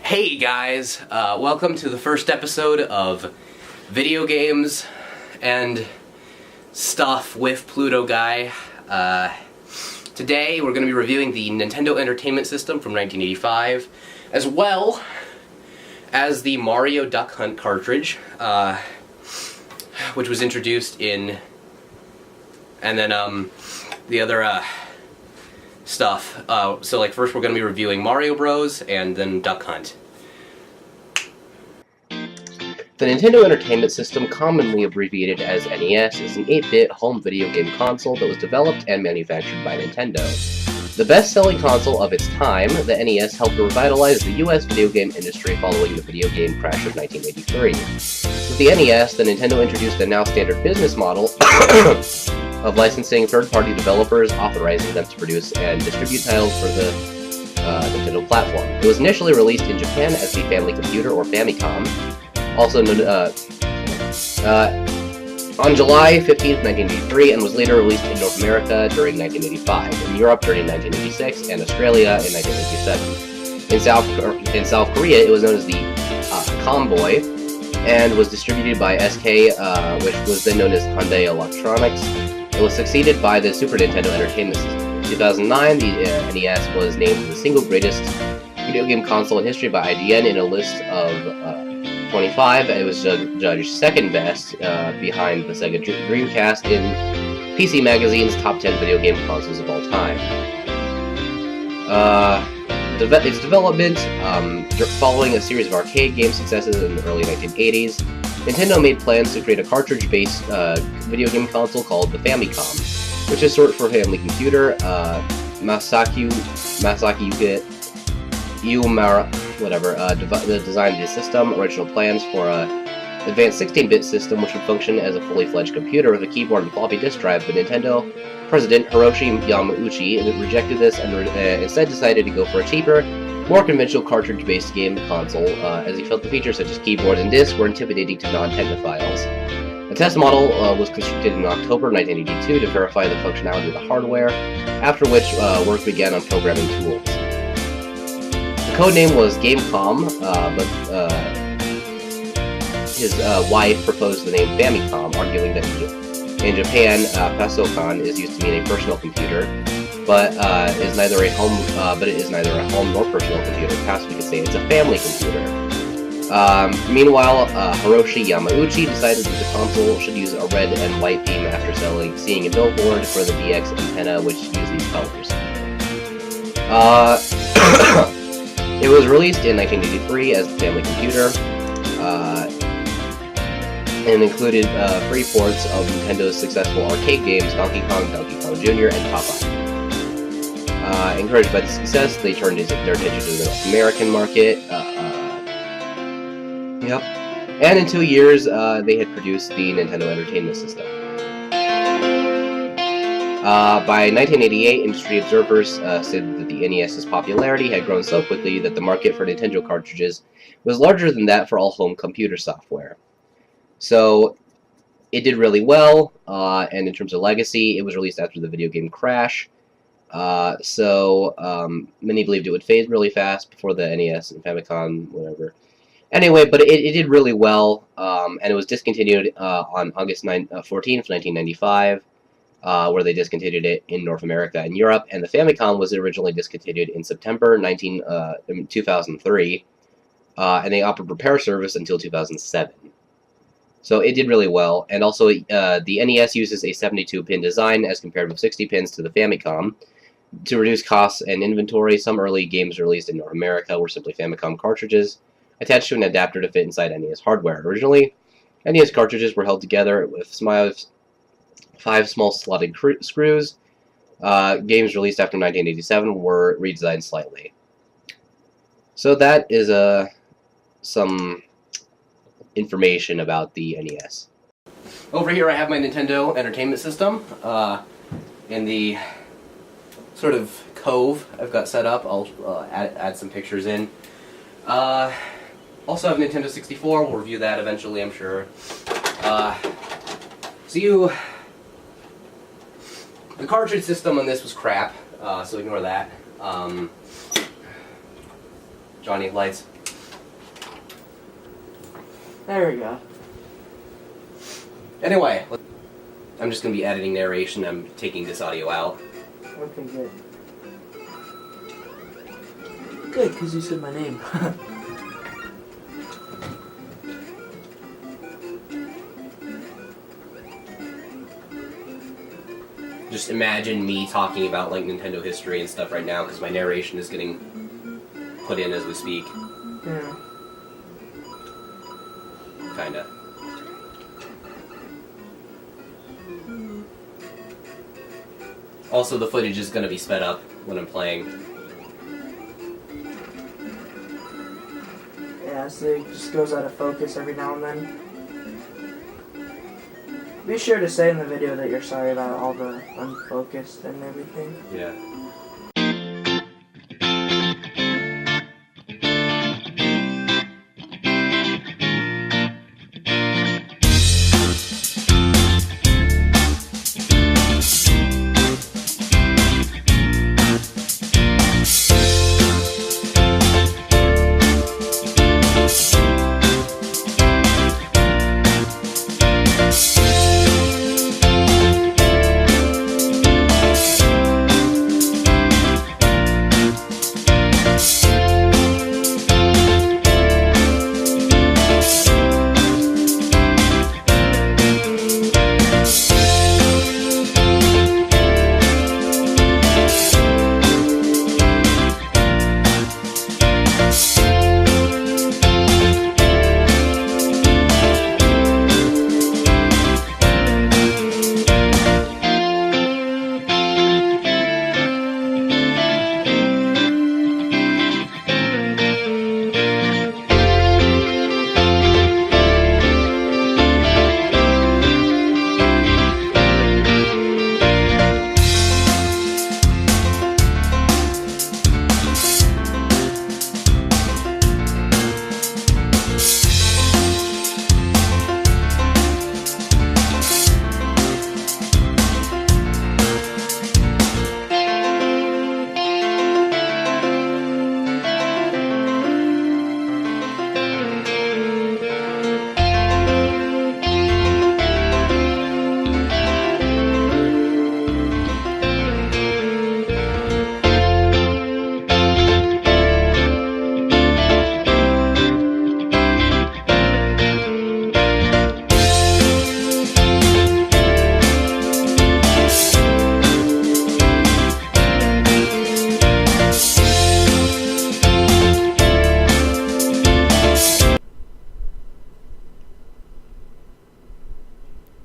Hey guys, welcome to the first episode of Video Games and Stuff with Pluto Guy. Today we're going to be reviewing the Nintendo Entertainment System from 1985, as well as the Mario Duck Hunt cartridge, which was introduced in, and then the other stuff. So like first we're going to be reviewing Mario Bros. And then Duck Hunt. The Nintendo Entertainment System, commonly abbreviated as NES, is an 8-bit home video game console that was developed and manufactured by Nintendo. The best-selling console of its time, the NES helped revitalize the US video game industry following the video game crash of 1983. With the NES, the Nintendo introduced the now standard business model of licensing third-party developers, authorizing them to produce and distribute titles for the Nintendo platform. It was initially released in Japan as the Family Computer, or Famicom, also known on July 15th, 1983, and was later released in North America during 1985, in Europe during 1986, and Australia in 1987. In South Korea, it was known as the Comboy, and was distributed by SK, which was then known as Hyundai Electronics. It was succeeded by the Super Nintendo Entertainment System. In 2009, the NES was named the single greatest video game console in history by IGN in a list of 25. It was judged second best behind the Sega Dreamcast in PC Magazine's top 10 video game consoles of all time. Its development, following a series of arcade game successes in the early 1980s, Nintendo made plans to create a cartridge-based video game console called the Famicom, which is short for Family Computer. Masaki Uemura, designed the system. Original plans for an advanced 16-bit system which would function as a fully fledged computer with a keyboard and floppy disk drive, but Nintendo President Hiroshi Yamauchi rejected this and instead decided to go for a cheaper, more conventional cartridge-based game console, as he felt the features such as keyboards and discs were intimidating to non-technophiles. A test model was constructed in October 1982 to verify the functionality of the hardware, after which work began on programming tools. The codename was Gamecom, but his wife proposed the name Famicom, arguing that in Japan, Pasokan is used to mean a personal computer, but it is neither a home nor personal computer. Perhaps we could say it's a family computer. Meanwhile, Hiroshi Yamauchi decided that the console should use a red and white theme after seeing a billboard for the DX antenna, which used these colors. It was released in 1983 as the Family Computer, and included free ports of Nintendo's successful arcade games Donkey Kong, Donkey Kong Jr., and Popeye. Encouraged by the success, they turned their attention to the North American market. And in 2 years, they had produced the Nintendo Entertainment System. By 1988, industry observers said that the NES's popularity had grown so quickly that the market for Nintendo cartridges was larger than that for all home computer software. So, it did really well, and in terms of legacy, it was released after the video game crash. Many believed it would fade really fast before the NES and Famicom, whatever. Anyway, but it did really well, and it was discontinued on August 14th, 1995, where they discontinued it in North America and Europe, and the Famicom was originally discontinued in September 2003, and they offered repair service until 2007. So it did really well, and also the NES uses a 72-pin design as compared with 60 pins to the Famicom. To reduce costs and inventory, some early games released in North America were simply Famicom cartridges attached to an adapter to fit inside NES hardware. Originally, NES cartridges were held together with 5 small slotted screws. Games released after 1987 were redesigned slightly. So that is some information about the NES. Over here I have my Nintendo Entertainment System in the sort of cove I've got set up. I'll add some pictures in. Also have Nintendo 64, we'll review that eventually, I'm sure. The cartridge system on this was crap, so ignore that. Johnny, lights. There we go. Anyway, I'm just going to be editing narration. I'm taking this audio out. Okay, good. Good, because you said my name. Just imagine me talking about like Nintendo history and stuff right now, because my narration is getting put in as we speak. Yeah. Kinda. Also, the footage is going to be sped up when I'm playing. Yeah, so it just goes out of focus every now and then. Be sure to say in the video that you're sorry about all the unfocused and everything. Yeah.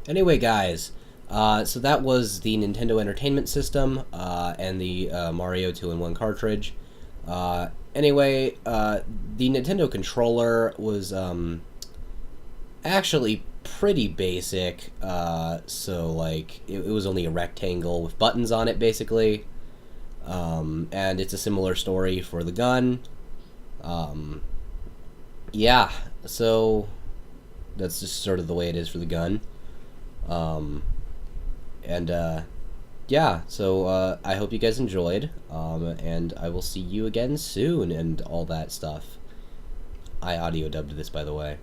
Anyway, guys, so that was the Nintendo Entertainment System and the Mario 2-in-1 cartridge. Anyway, the Nintendo controller was actually pretty basic. So, like, it was only a rectangle with buttons on it, basically. And it's a similar story for the gun. Yeah, so that's just sort of the way it is for the gun. Yeah, so I hope you guys enjoyed, and I will see you again soon and all that stuff. I audio dubbed this, by the way.